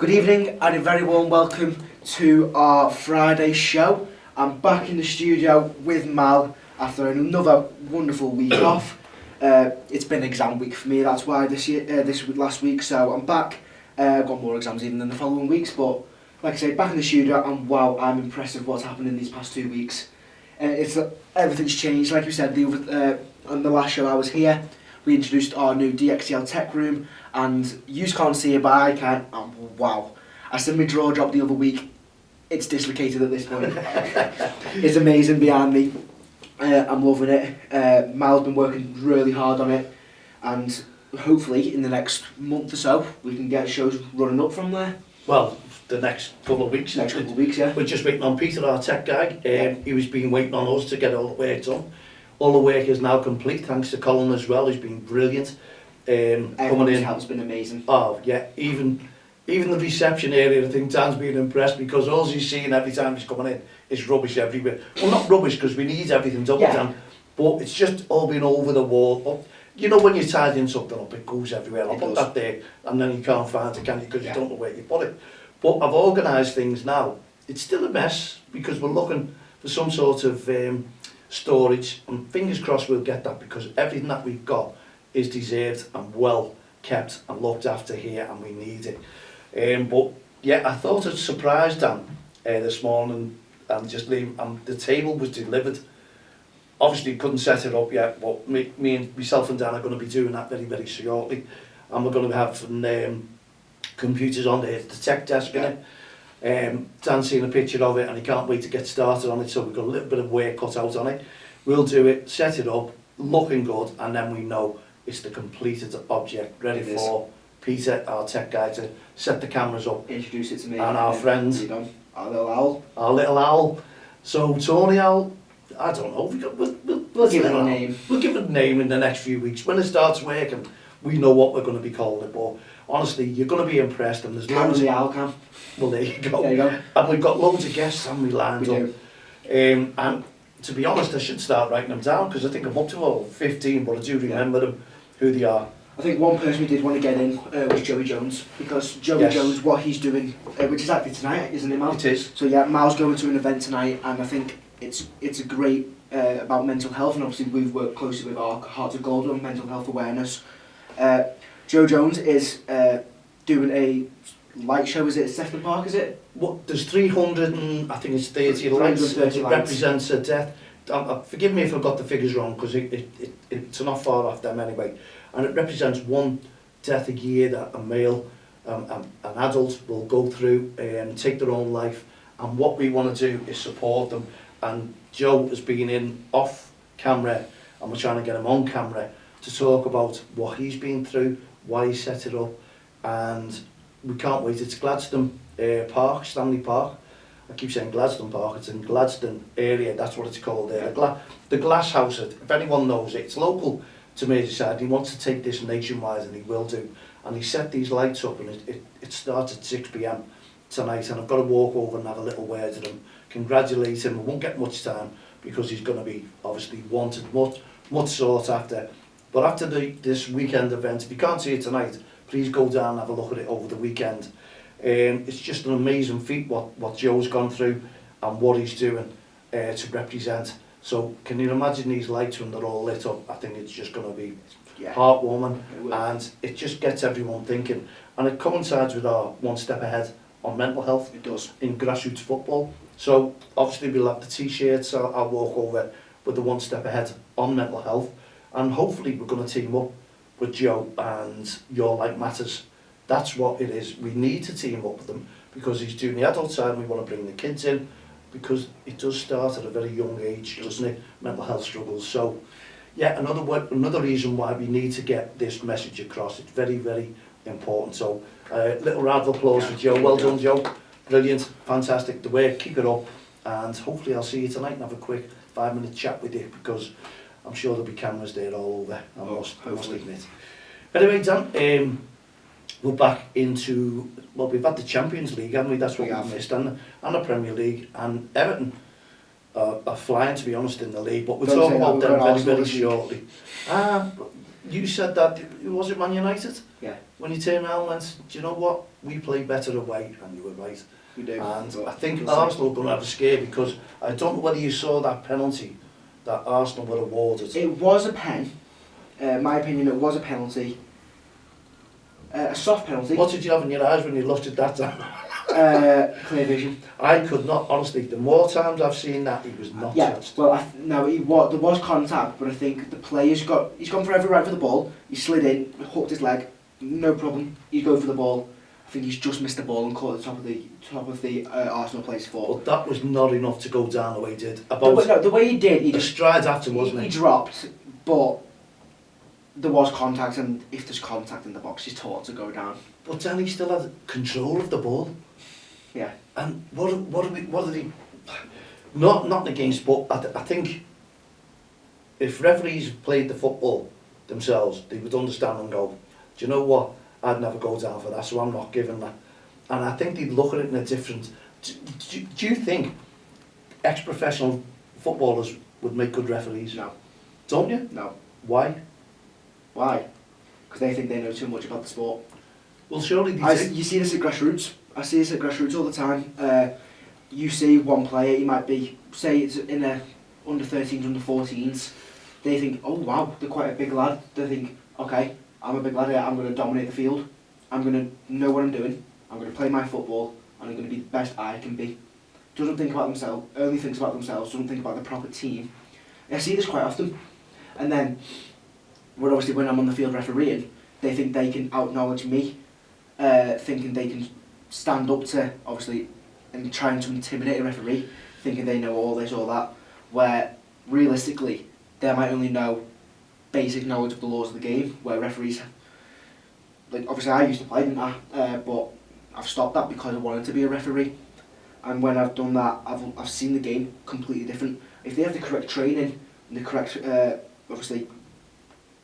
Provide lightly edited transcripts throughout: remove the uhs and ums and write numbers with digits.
Good evening and a very warm welcome to our Friday show. I'm back in the studio with Mal after another wonderful week off. It's been exam week for me, that's why last week, so I'm back. I've got more exams even than the following weeks, but like I say, back in the studio, and wow, I'm impressed with what's happened in these past 2 weeks. Everything's changed. Like you said, on the last show I was here, we introduced our new DXTL tech room, and you can't see it, but I can, and wow. I sent my draw job the other week, it's dislocated at this point. It's amazing behind me. I'm loving it. Mal's been working really hard on it, and hopefully in the next month or so we can get shows running up from there. Well, the next couple of weeks. Yeah. We're just waiting on Peter, our tech guy. He was been waiting on us to get all the work done. All the work is now complete, thanks to Colin as well. He's been brilliant. Everyone's help's been amazing. Oh yeah, even the reception area, I think Dan's been impressed because all he's seeing every time he's coming in is rubbish everywhere. Well, not rubbish because we need everything done, Dan, but it's just all been over the wall. You know when you're tidying something up, it goes everywhere. I'll put that there, and then you can't find it, can you? Because you don't know where you put it. But I've organised things now. It's still a mess because we're looking for some sort of storage, and fingers crossed we'll get that because everything that we've got is deserved and well kept and looked after here, and we need it. But yeah, I thought I'd surprise Dan this morning and just leave. The table was delivered. Obviously couldn't set it up yet, but me and myself and Dan are going to be doing that very, very shortly, and we're going to have some computers on there, the tech desk in it. Dan's seen a picture of it and he can't wait to get started on it, so we've got a little bit of work cut out on it. We'll do it, set it up, looking good, and then we know it's the completed object, ready for Peter, our tech guy, to set the cameras up. Introduce it to me. And our friend, our little owl. Our little owl. So Tony Owl, I don't know, we'll give it a name. We'll give it a name in the next few weeks. When it starts working, we know what we're going to be calling it, but honestly, you're going to be impressed, and there's loads of the owl cam. Well, there you go. There you go. And we've got loads of guests, and we lined up. And to be honest, I should start writing them down because I think I'm up to 15, but I do remember them, who they are. I think one person we did want to get in was Joey Jones, because Joey Jones, what he's doing, which is actually tonight, isn't it, Mal? It is. So yeah, Mal's going to an event tonight, and I think it's a great about mental health, and obviously we've worked closely with our Hearts of Gold on mental health awareness. Joe Jones is doing a light show, is it at Stanley Park, is it? What, there's 300 and I think it's 30 lights. It represents a death. Forgive me if I've got the figures wrong, because it's not far off them anyway. And it represents one death a year that a male, an adult, will go through and take their own life. And what we want to do is support them. And Joe has been in off camera, and we're trying to get him on camera to talk about what he's been through, why he set it up, and we can't wait. It's Gladstone Park, Stanley Park. I keep saying Gladstone Park, it's in Gladstone area, that's what it's called there. The Glass House, if anyone knows it, it's local to Merseyside. He wants to take this nationwide, and he will do. And he set these lights up, and it starts at 6 p.m. tonight, and I've got to walk over and have a little word with him, congratulate him. We won't get much time because he's going to be obviously wanted, much sought after. But after this weekend event, if you can't see it tonight, please go down and have a look at it over the weekend. It's just an amazing feat what Joe's gone through and what he's doing to represent. So can you imagine these lights when they're all lit up? I think it's just going to be heartwarming, and it just gets everyone thinking. And it coincides with our one step ahead on mental health. It does. In grassroots football. So obviously we'll have the t-shirts. I'll walk over with the one step ahead on mental health. And hopefully we're going to team up with Joe and Your Life Matters. That's what it is. We need to team up with them because he's doing the adult side, and we want to bring the kids in because it does start at a very young age, doesn't it? Mental health struggles. So, yeah, another reason why we need to get this message across. It's very, very important. So, little round of applause for Joe. Well done, Joe. Brilliant, fantastic. The work, keep it up, and hopefully I'll see you tonight and have a quick 5-minute chat with you because I'm sure there'll be cameras there all over, I must admit. Anyway, Dan, we're back into, well, we've had the Champions League, haven't we? That's what we've missed, and the Premier League, and Everton are flying, to be honest, in the league, but we'll talk about them very, very shortly. You said that, was it Man United? Yeah. when you turn around and went, do you know what? We play better away, and you were right. We do. And but I think we'll Arsenal are going to have a scare because I don't know whether you saw that penalty that Arsenal were awarded. It was a pen. My opinion, it was a penalty. A soft penalty. What did you have in your eyes when you looked at that time? Clear vision. I could not, honestly, the more times I've seen that, he was not touched. Well, no, there was contact, but I think the player's he's gone for every right for the ball. He slid in, hooked his leg, no problem. He'd go for the ball. I think he's just missed the ball and caught the top of the Arsenal player's foot. But that was not enough to go down the way he did. The way he did, he the just strides after, wasn't he he? dropped, but there was contact, and if there's contact in the box, he's taught to go down. But then he still had control of the ball. Yeah. And what did he? Not against, but I think if referees played the football themselves, they would understand and go, do you know what? I'd never go down for that, so I'm not giving that. And I think they'd look at it in a different. Do you think ex-professional footballers would make good referees? No. Don't you? No. Why? Why? Because they think they know too much about the sport. Well, surely they do. You see this at grassroots. I see this at grassroots all the time. You see one player, he might be, say it's in a under 13s, under 14s. They think, oh wow, they're quite a big lad. They think, okay, I'm a big lad here, I'm going to dominate the field. I'm going to know what I'm doing. I'm going to play my football, and I'm going to be the best I can be. Doesn't think about themselves, only thinks about themselves, doesn't think about the proper team. I see this quite often. And then, obviously when I'm on the field refereeing, they think they can out-knowledge me, thinking they can stand up to, obviously, and trying to intimidate a referee, thinking they know all this or that, where realistically they might only know basic knowledge of the laws of the game, where referees, like obviously I used to play, didn't I? But I've stopped that because I wanted to be a referee, and when I've done that, I've seen the game completely different. If they have the correct training and the correct, obviously,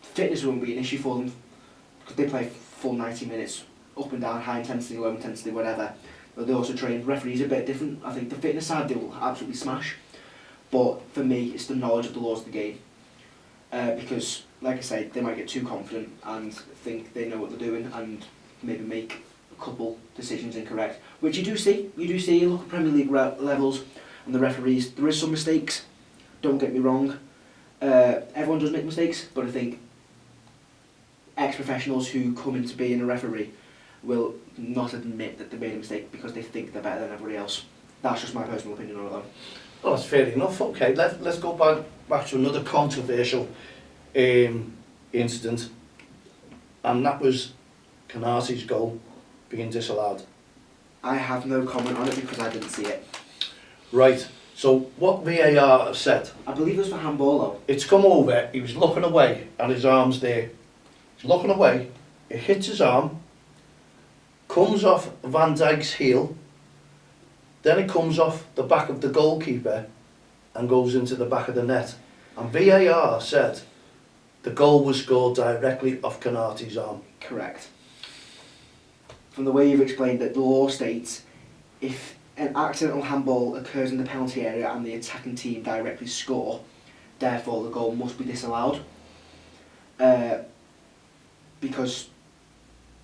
fitness won't be an issue for them, because they play full 90 minutes, up and down, high intensity, low intensity, whatever. But they also train referees a bit different. I think the fitness side they will absolutely smash, but for me it's the knowledge of the laws of the game. Because, like I say, they might get too confident and think they know what they're doing and maybe make a couple decisions incorrect, which you do see. You look at Premier League levels and the referees, there is some mistakes, don't get me wrong. Everyone does make mistakes, but I think ex-professionals who come into being a referee will not admit that they made a mistake because they think they're better than everybody else. That's just my personal opinion on it though. Well, that's fair enough. Okay, let's go back to another controversial incident, and that was Canarsi's goal being disallowed. I have no comment on it because I didn't see it. Right, so what VAR have said, I believe it was for handball though. it's come over, he was looking away and his arm's there. He's looking away, it hits his arm, comes off Van Dijk's heel, then it comes off the back of the goalkeeper and goes into the back of the net. And VAR said the goal was scored directly off Canarsi's arm. Correct. From the way you've explained it, the law states if an accidental handball occurs in the penalty area and the attacking team directly score, therefore the goal must be disallowed. Because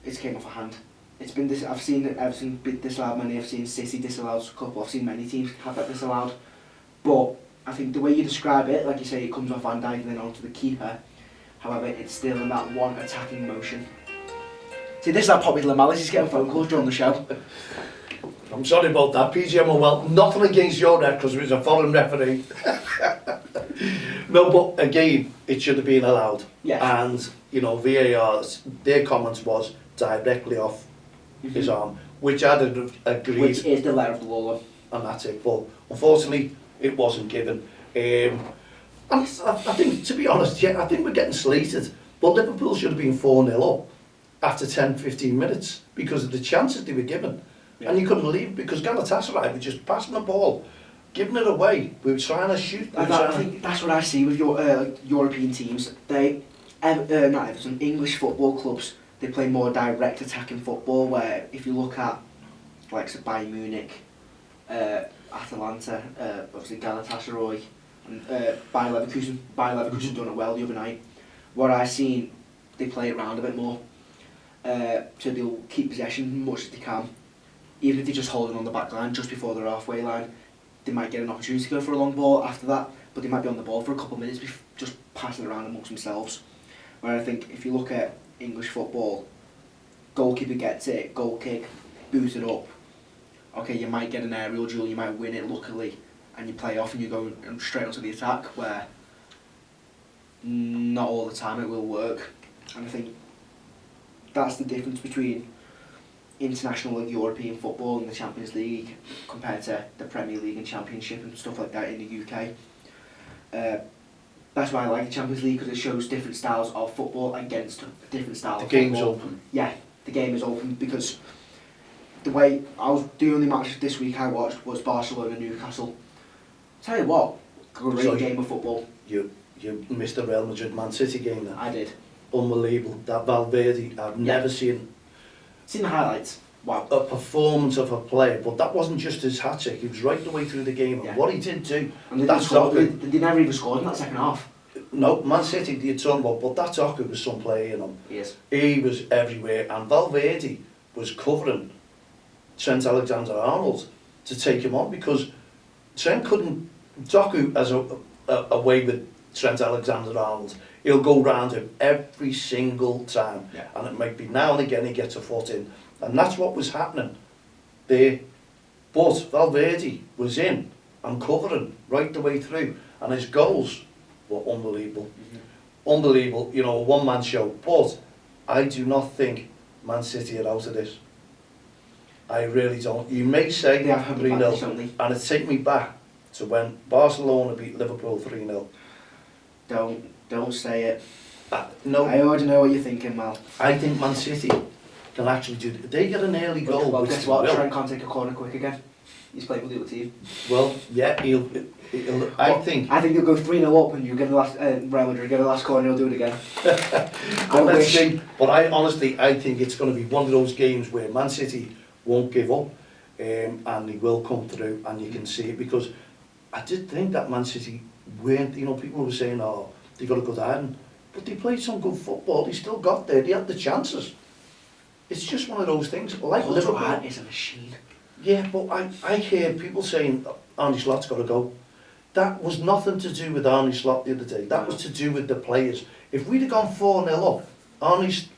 it came off a hand. It's been I've seen Everton be disallowed many, I've seen City disallowed a couple, I've seen many teams have that disallowed. But I think the way you describe it, like you say, it comes off Van Dijk and then onto the keeper. However, it's still in that one attacking motion. See, this is how Poppy Lamalice is getting phone calls during the show. I'm sorry about that, PGM. Well, nothing against your net because it was a foreign referee. No, but again, it should have been allowed. Yes. And, you know, VAR's, their comments was directly off his arm, which I'd have agreed. Which is the letter of the law. And that's it. But unfortunately, it wasn't given. And I think, to be honest, yeah, I think we're getting slated. But Liverpool should have been 4-0 up after 10-15 minutes because of the chances they were given. Yeah. And you couldn't leave because Galatasaray were just passing the ball, giving it away. We were trying to shoot. I think that's what I see with your European teams. They, not Everton, English football clubs, they play more direct attacking football, where if you look at like Bayern Munich, Atalanta, obviously Galatasaray, and Bayer Leverkusen done it well the other night. What I seen, they play it round a bit more. so they'll keep possession as much as they can. Even if they're just holding on the back line just before their halfway line, they might get an opportunity to go for a long ball after that, but they might be on the ball for a couple of minutes just passing it around amongst themselves. Where I think if you look at English football, goalkeeper gets it, goal kick, boot it up. Okay, you might get an aerial duel, you might win it luckily, and you play off and you go straight onto the attack, where not all the time it will work. And I think that's the difference between international like European football and the Champions League compared to the Premier League and Championship and stuff like that in the UK. That's why I like the Champions League, because it shows different styles of football against different styles of football. The game's open. Yeah, the game is open, because the only match this week I watched was Barcelona-Newcastle. Tell you what, great game of football. You missed the Real Madrid-Man City game then. I did. Unbelievable. That Valverde, I've never seen the highlights. Wow. A performance of a player, but that wasn't just his hat-trick, he was right the way through the game, and what he did do, and they never even scored in that second half. No, Man City you're talking about, but that Ocker was some player, you know. Yes. He was everywhere, and Valverde was covering Trent Alexander-Arnold to take him on, because Trent couldn't, Doku as a way with Trent Alexander-Arnold, he'll go round him every single time, and it might be now and again he gets a foot in, and that's what was happening there. But Valverde was in and covering right the way through, and his goals were unbelievable. Unbelievable, you know, a one-man show. But I do not think Man City are out of this. I really don't. You may say 3-0, and it take me back to when Barcelona beat Liverpool 3-0. Don't say it. No. I already know what you're thinking, Mal. I think Man City can actually do it. They get an early goal. Well, guess what? Trent can't take a corner quick again. He's playing with the other team. Well, yeah, he'll I think he'll go 3-0 up and you get the last Real Madrid get the last corner and he'll do it again. Well, let's see. But I think it's going to be one of those games where Man City won't give up, and they will come through, and you can see it, because I did think that Man City weren't, you know, people were saying, oh, they got a good iron, but they played some good football. They still got there. They had the chances. It's just one of those things. Like Liverpool is a machine. Yeah, but I hear people saying Arne Slot's got to go. That was nothing to do with Arne Slot the other day. That was to do with the players. If we'd have gone 4-0 up,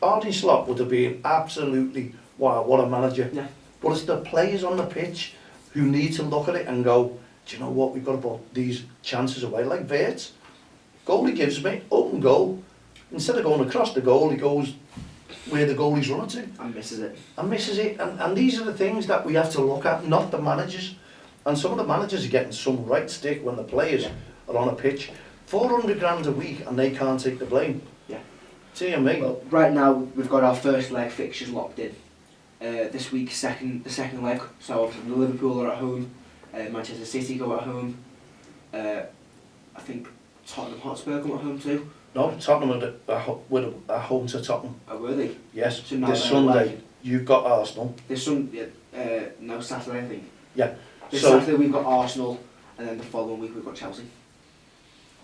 Arne Slot would have been absolutely, wow, what a manager. Yeah. But it's the players on the pitch who need to look at it and go, do you know what, we've got to put these chances away. Like Vert, goal he gives me, open goal. Instead of going across the goal, he goes where the goalie's running to. And misses it. And these are the things that we have to look at, not the managers. And some of the managers are getting some right stick when the players are on a pitch. 400 grand a week and they can't take the blame. Yeah. Dear me. Well, right now we've got our first leg fixtures locked in. This week, the second leg. So obviously Liverpool are at home. Manchester City go at home. I think Tottenham Hotspur come at home too. No, Tottenham are home to Tottenham. Oh, were they? Yes, so this Sunday you've got Arsenal. Saturday I think. Yeah. This Saturday we've got Arsenal, and then the following week we've got Chelsea.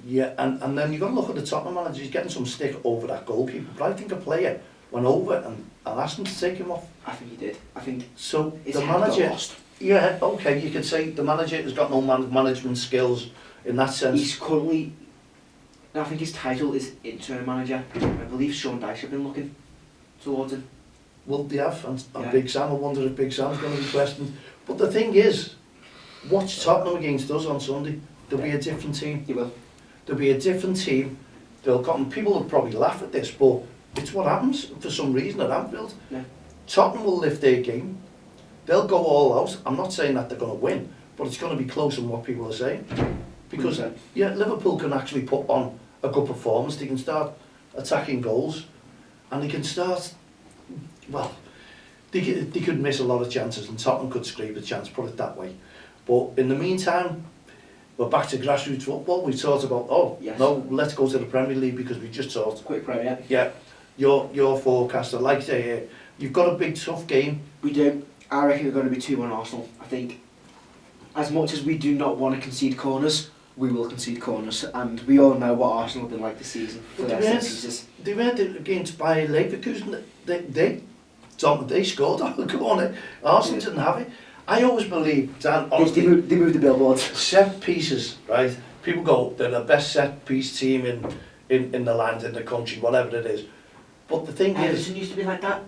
Yeah, and then you've got to look at the Tottenham manager. He's getting some stick over that goalkeeper, but I think a player went over and asked him to take him off. I think he did. I think so. The manager lost. Yeah, okay, you could say the manager has got no management skills in that sense. He's currently, I think his title is interim manager. I believe Sean Dyche have been looking towards him. Well, they have, and Big Sam, I wonder if Big Sam's going to be questioned. But the thing is, watch Tottenham against us on Sunday. There'll be a different team. He will. There'll be a different team. They'll come. People will probably laugh at this, but it's what happens for some reason at Anfield. Yeah. Tottenham will lift their game. They'll go all out. I'm not saying that they're going to win, but it's going to be close on what people are saying. Because Liverpool can actually put on a good performance. They can start attacking goals, and they can start. Well, they could miss a lot of chances, and Tottenham could scrape a chance. Put it that way. But in the meantime, we're back to grassroots football. We talked about no, let's go to the Premier League because we just talked. Quick Premier. Yeah, your forecast. I'd like to hear. You've got a big tough game. We do. I reckon we're going to be 2-1 Arsenal. I think, as much as we do not want to concede corners, we will concede corners, and we all know what Arsenal have been like this season for their set pieces. They went against Bayer Leverkusen. They They scored on the corner. Arsenal didn't have it. I always believe, Dan, honestly, They moved the billboards. set pieces, right? People go, they're the best set piece team in the land, in the country, whatever it is. But the thing is, Everton used to be like that.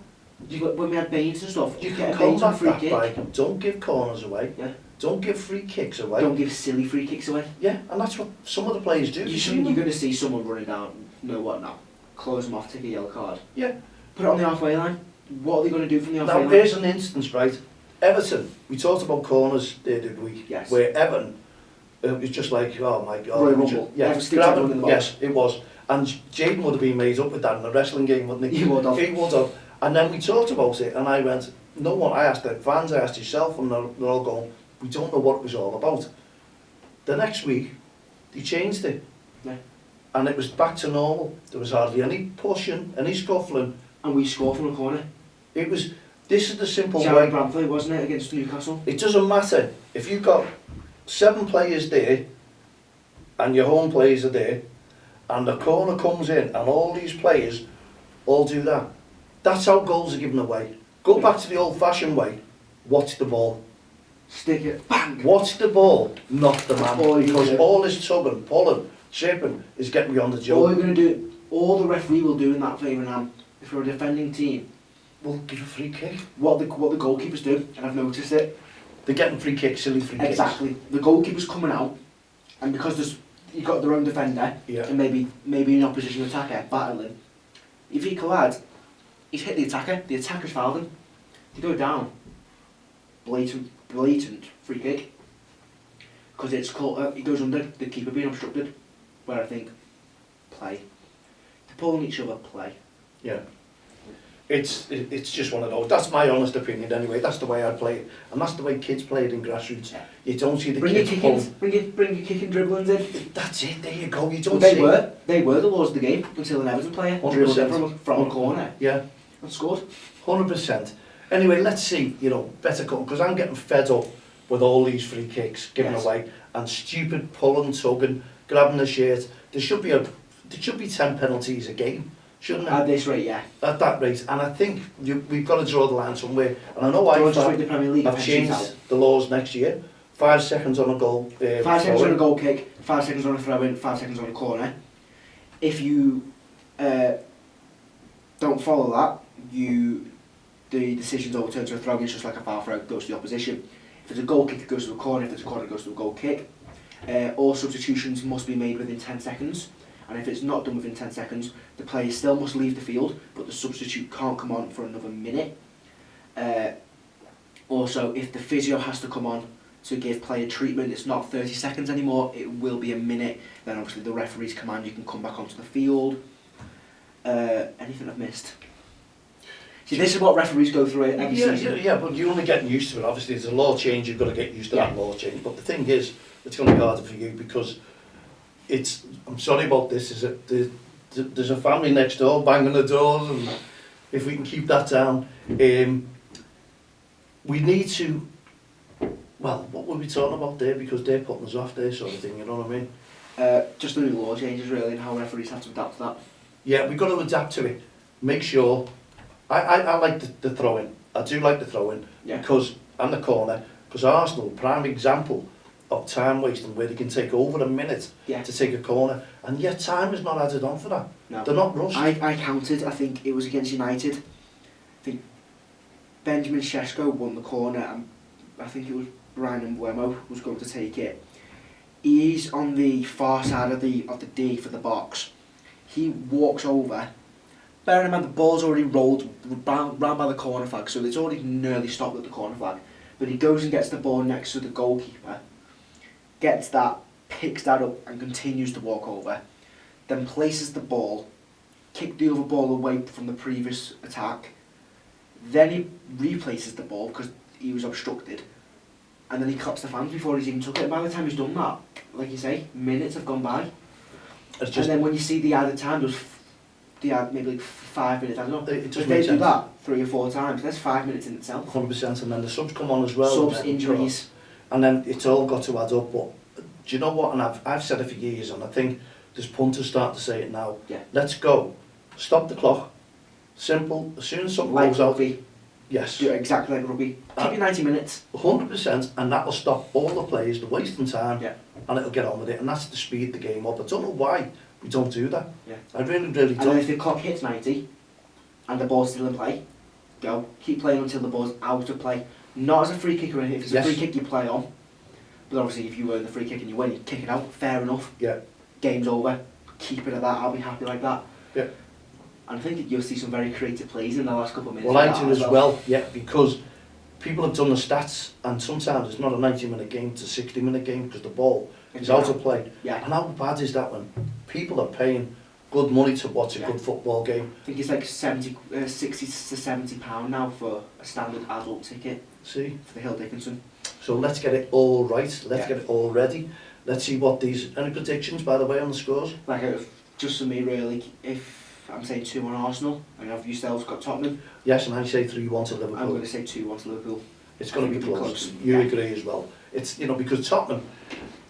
When we had Baines and stuff, you get can a Baines on combat free that kick. by don't give corners away. Yeah. Don't give free kicks away. Don't give silly free kicks away. Yeah, and that's what some of the players do. You're going to see someone running down, you know what now, close them off, take a yellow card. Yeah. Put it on the halfway line. What are they going to do from the halfway Now, line? here's an instance, right? Everton, we talked about corners the other week, Yes. where Everton, it was just like, oh my God. Royal Rumble. Yeah, Everton sticks everyone in the box. yes, it was. And Jaden would have been made up with that in a wrestling game, wouldn't he? He would have. He would have. And then we talked about it, and I went, no one, I asked the fans, I asked yourself, and they're all going, we don't know what it was all about. The next week, they changed it. Yeah. And it was back to normal. There was hardly any pushing, any scuffling. And we score from the corner. It was, this is the simple Jared way. Bramley, wasn't it, against Newcastle? It doesn't matter. If you've got 7 players there, and your home players are there, and the corner comes in, and all these players all do that. That's how goals are given away. Go back to the old-fashioned way. Watch the ball. Stick it, bang! Watch the ball, not the man. All you Because do. all this tugging, pulling, chipping is getting beyond the All joke. you're going to do, all the referee will do in that favour now, if you're a defending team, We'll give a free kick. what the goalkeepers do, and I've noticed it. They're getting free kicks, silly free kicks. Exactly. The goalkeeper's coming out, and because you've got their own defender, Yeah. and maybe an opposition attacker battling, if he collide, he's hit the attacker's fouled him. They go down. Blatant free kick. Because it's caught, it goes under, the keeper being obstructed. Where I think, play. They're pulling each other, play. Yeah. It's just one of those. That's my honest opinion anyway. That's the way I play it. And that's the way kids play it in grassroots. Yeah. You don't see the Bring your kids kick-ins, pulling. bring your kicking dribblings in. That's it, there you go. You Well, don't they were the laws of the game until an Everton player 100%. dribbled in from a corner Yeah, and scored. 100%. Anyway, let's see, better cut, because I'm getting fed up with all these free kicks given Yes. away and stupid pulling, tugging, grabbing the shirt. There should be 10 penalties a game, shouldn't there? At this rate, yeah. At that rate, and I think we've got to draw the line somewhere. And I know Don't just make the Premier League I've pensions changed out. the laws next year. 5 seconds on a goal. 5 seconds on a goal kick, 5 seconds on a throw in, 5 seconds on a corner. If you don't follow that, the decision's overturned to a throw in, it's just like a foul throw, it goes to the opposition. If it's a goal kick, it goes to a corner. If it's a corner, it goes to a goal kick. All substitutions must be made within 10 seconds. And if it's not done within 10 seconds, the player still must leave the field, but the substitute can't come on for another minute. Also, if the physio has to come on to give player treatment, it's not 30 seconds anymore, it will be a minute. Then obviously the referee's command, you can come back onto the field. Anything I've missed? See, this is what referees go through every season. Yeah, but you're only getting used to it. Obviously, there's a law change, you've got to get used to that law change. But the thing is, it's going to be harder for you because I'm sorry about this, is that there's a family next door banging the doors, and if we can keep that down, we need to, well, what were we talking about there? Because they're putting us off there, sort of thing, you know what I mean? Just the new law changes really, and how referees have to adapt to that. Yeah, we've got to adapt to it. Make sure, I like the throw-in. I do like the throw-in, Yeah. because, and the corner, because Arsenal, prime example of time wasting, where they can take over a minute Yeah. to take a corner, and yet time is not added on for that. No. They're not rushed. I counted, I think it was against United. I think Benjamin Sesko won the corner, and I think it was Brian Mbeumo was going to take it. He's on the far side of the D for the box. He walks over. Bearing in mind the ball's already rolled round by the corner flag, so it's already nearly stopped at the corner flag. But he goes and gets the ball next to the goalkeeper, gets that, picks that up and continues to walk over, then places the ball, kicked the other ball away from the previous attack, then he replaces the ball because he was obstructed, and then he claps the fans before he's even took it. And by the time he's done that, like you say, minutes have gone by. It's just, And then when you see the added time, maybe like 5 minutes, I don't know. It If doesn't they make do sense. that 3 or 4 times, that's 5 minutes in itself. 100%, and then the subs come on as well. Subs, and then, injuries. and then it's all got to add up. But do you know what? And I've said it for years, and I think there's punters starting to say it now. Yeah. Let's go. Stop the clock. Simple. As soon as something Like goes out, rugby. Yes. Do it exactly like rugby. Keep your 90 minutes. 100%, and that'll stop all the players the wasting time, Yeah. and it'll get on with it, and that's to speed the game up. I don't know why we don't do that. Yeah. I really And then don't. if the clock hits 90 and the ball's still in play, go. Keep playing until the ball's out of play. Not as a free kick or anything. If it's Yes. a free kick, you play on. But obviously, if you earn the free kick and you win, you kick it out. Fair enough. Yeah. Game's over. Keep it at that. I'll be happy like that. Yeah. And I think that you'll see some very creative plays in the last couple of minutes. Well, I like that do as well, yeah, because people have done the stats, and sometimes it's not a 90-minute game, it's a 60-minute game because the ball is out of play. Yeah. And how bad is that when people are paying good money to watch a Yeah. good football game? I think it's like 60 to 70 pound now for a standard adult ticket See? for the Hill Dickinson. So let's get it all right, let's Yeah. get it all ready. Let's see what these... Any predictions, by the way, on the scores? Like, just for me, really, if I'm saying 2 on Arsenal, and have yourselves got Tottenham, Yes, and I say 3-1 to Liverpool. I'm going to say 2-1 to Liverpool. It's going to be I think it'll be close. close. You Yeah. agree as well. It's, you know, because Tottenham,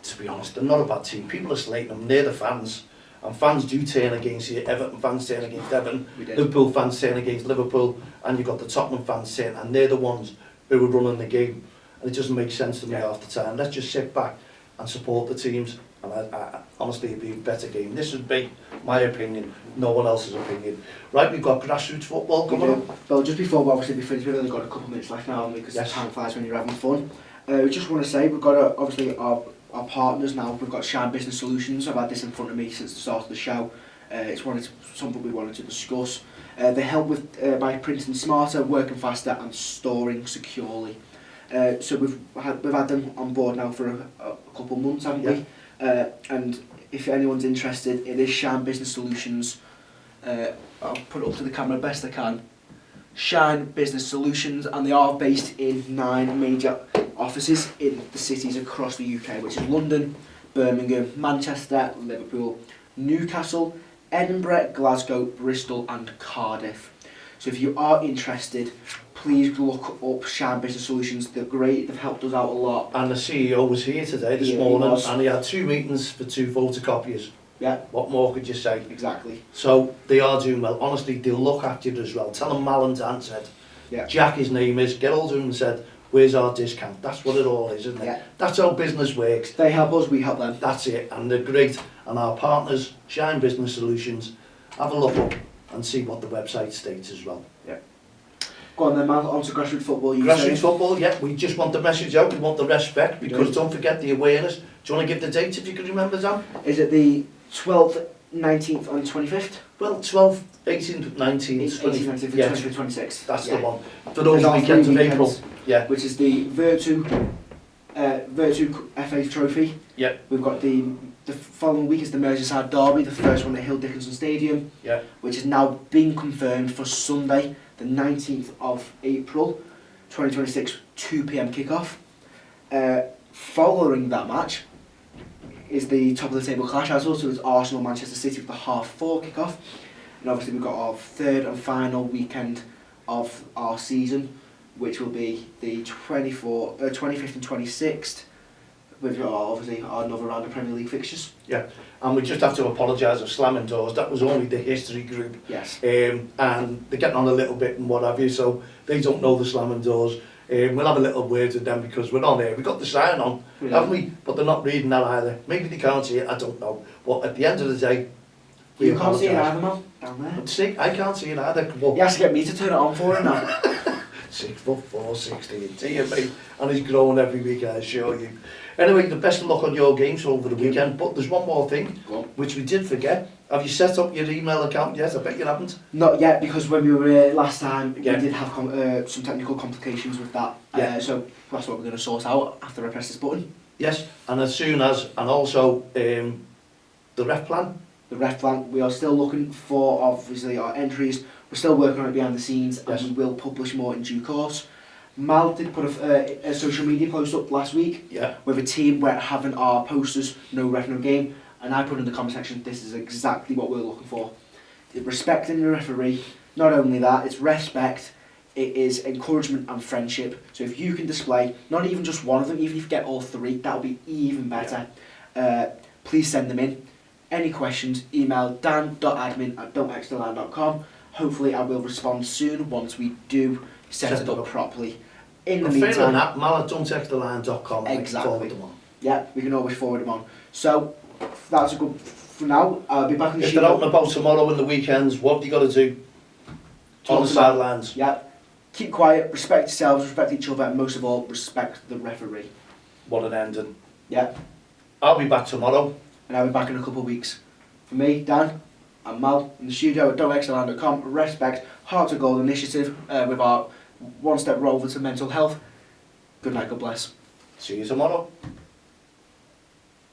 to be honest, they're not a bad team. People are slating them. They're the fans. And fans do turn against you. Everton fans turn against Everton. We did. Liverpool fans turn against Liverpool. And you've got the Tottenham fans turn. And they're the ones who are running the game. And it doesn't make sense to me Yeah. half the time. Let's just sit back and support the teams. And I honestly, it'd be a better game. This would be my opinion, no one else's opinion. Right, we've got grassroots football We coming do. up. Well, just before obviously we finish, we've only got a couple of minutes left now, haven't we? Because Yes. time flies when you're having fun. We just want to say we've got obviously our partners now. We've got Shine Business Solutions. I've had this in front of me since the start of the show. It's something we wanted to discuss. They help with by printing smarter, working faster, and storing securely. So we've had them on board now for a couple of months, haven't we? And if anyone's interested, it is Shine Business Solutions. I'll put it up to the camera best I can. Shine Business Solutions, and they are based in 9 major offices in the cities across the UK, which is London, Birmingham, Manchester, Liverpool, Newcastle, Edinburgh, Glasgow, Bristol and Cardiff. So if you are interested, please look up Shine Business Solutions. They're great, they've helped us out a lot. And the CEO was here today, this Yeah, he morning, was. and he had 2 meetings for 2 photocopiers. Yeah, What more could you say? exactly. So they are doing well. Honestly, they'll look after you as well. Tell them Mal and Dan said. Yeah. Jack, his name is. Get hold of him and said, where's our discount? That's what it all is, isn't it? Yeah. That's how business works. They help us, we help them. That's it. And they're great. And our partners, Shine Business Solutions, have a look up and see what the website states as well. Go on then, man, on to grassroots football. You Grassroots saying? football, yeah, we just want the message out, we want the respect, We because do. don't forget the awareness. Do you want to give the dates if you can remember, Sam? Is it the 12th, 19th and 25th? Well, 12th, 18th, 19th, 18th, 20th. 19th, Yeah, 25th, 26th. that's Yeah. the one. For those There's our weekends of 3 April. weekends, Yeah, which is the Virtu FA Trophy. yeah, We've got the following week is the Merseyside Derby, the first one at Hill Dickinson Stadium, yeah. which has now been confirmed for Sunday, the 19th of April, 2026, 2 p.m. kickoff. Following that match is the top of the table clash, as also as Arsenal Manchester City with the 4:30 kickoff. And obviously we've got our third and final weekend of our season, which will be the 25th and 26th, with obviously another round of Premier League fixtures. And we just have to apologise for slamming doors. That was only the history group. Yes. And they're getting on a little bit and what have you, so they don't know the slamming doors. We'll have a little word with them because we're on there. We've got the sign on, haven't we? But they're not reading that either. Maybe they can't see it, I don't know. But at the end of the day, we You can't see it apologise. either, man, down there. But see, I can't see it either. Well, He has to get me to turn it on for him now. 6'4", 16, dear me, and he's growing every week, I assure you. Anyway, the best of luck on your games over the weekend, but there's one more thing, Go on. which we did forget. Have you set up your email account yet? I bet you haven't. Not yet, because when we were here last time, Yeah. we did have some technical complications with that. Yeah. So that's what we're going to sort out after I press this button. Yes, and as soon as, and also the ref plan. The ref plan, we are still looking for, obviously, our entries. We're still working on it behind the scenes, Yes. and we will publish more in due course. Mal did put a social media post up last week Yeah, with a team where having our posters, no ref, no game, and I put in the comment section, this is exactly what we're looking for. Respecting the referee, not only that, it's REFspect, it is encouragement and friendship. So if you can display, not even just one of them, even if you get all 3, that'll be even better. Please send them in. Any questions, email dan.admin@don'textraland.com. Hopefully I will respond soon once we do set it up properly. In the And failing meantime, that, mal@don'ttextheline.com. Exactly. Forward them on. yeah, we can always forward them on. So that's a good for now. I'll be back in the If they're out and about tomorrow and the weekends, what have you got to do? On the sidelines. Yeah, keep quiet, respect yourselves, respect each other, and most of all, respect the referee. What an ending. Yeah, I'll be back tomorrow. and I'll be back in a couple of weeks. For me, Dan, and Mal in the studio at don'ttextheline.com. REFspect Heart to Gold initiative with our one step rover to mental health. Good night, God bless. See you tomorrow.